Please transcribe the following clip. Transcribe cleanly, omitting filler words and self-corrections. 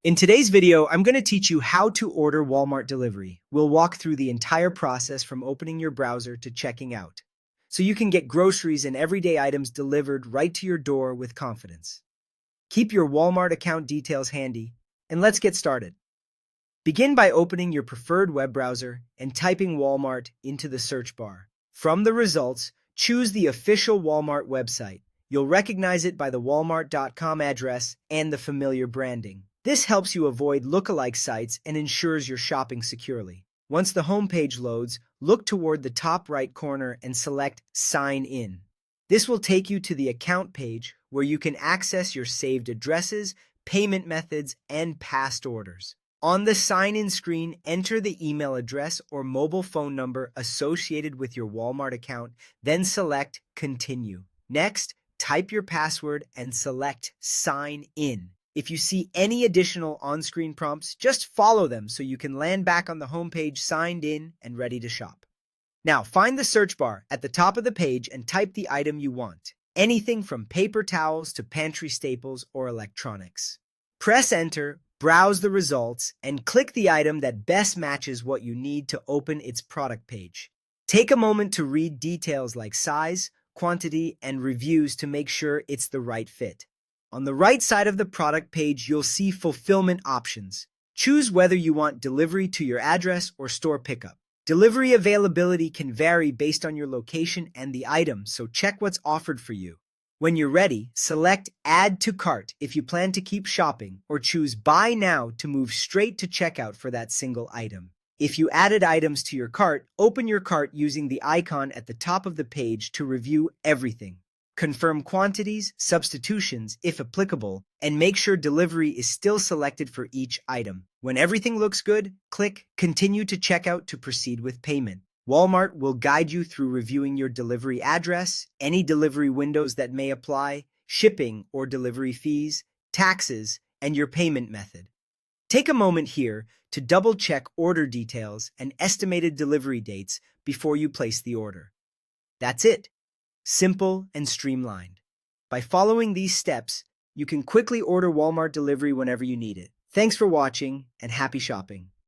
In today's video, I'm going to teach you how to order Walmart delivery. We'll walk through the entire process from opening your browser to checking out, so you can get groceries and everyday items delivered right to your door with confidence. Keep your Walmart account details handy, and let's get started. Begin by opening your preferred web browser and typing Walmart into the search bar. From the results, choose the official Walmart website. You'll recognize it by the walmart.com address and the familiar branding. This helps you avoid lookalike sites and ensures you're shopping securely. Once the homepage loads, look toward the top right corner and select Sign In. This will take you to the account page where you can access your saved addresses, payment methods, and past orders. On the sign-in screen, enter the email address or mobile phone number associated with your Walmart account, then select Continue. Next, type your password and select Sign In. If you see any additional on-screen prompts, just follow them so you can land back on the homepage signed in and ready to shop. Now, find the search bar at the top of the page and type the item you want. Anything from paper towels to pantry staples or electronics. Press Enter, browse the results, and click the item that best matches what you need to open its product page. Take a moment to read details like size, quantity, and reviews to make sure it's the right fit. On the right side of the product page, you'll see fulfillment options. Choose whether you want delivery to your address or store pickup. Delivery availability can vary based on your location and the item, so check what's offered for you. When you're ready, select Add to Cart if you plan to keep shopping, or choose Buy Now to move straight to checkout for that single item. If you added items to your cart, open your cart using the icon at the top of the page to review everything. Confirm quantities, substitutions, if applicable, and make sure delivery is still selected for each item. When everything looks good, click Continue to Checkout to proceed with payment. Walmart will guide you through reviewing your delivery address, any delivery windows that may apply, shipping or delivery fees, taxes, and your payment method. Take a moment here to double-check order details and estimated delivery dates before you place the order. That's it. Simple and streamlined. By following these steps, you can quickly order Walmart delivery whenever you need it. Thanks for watching and happy shopping.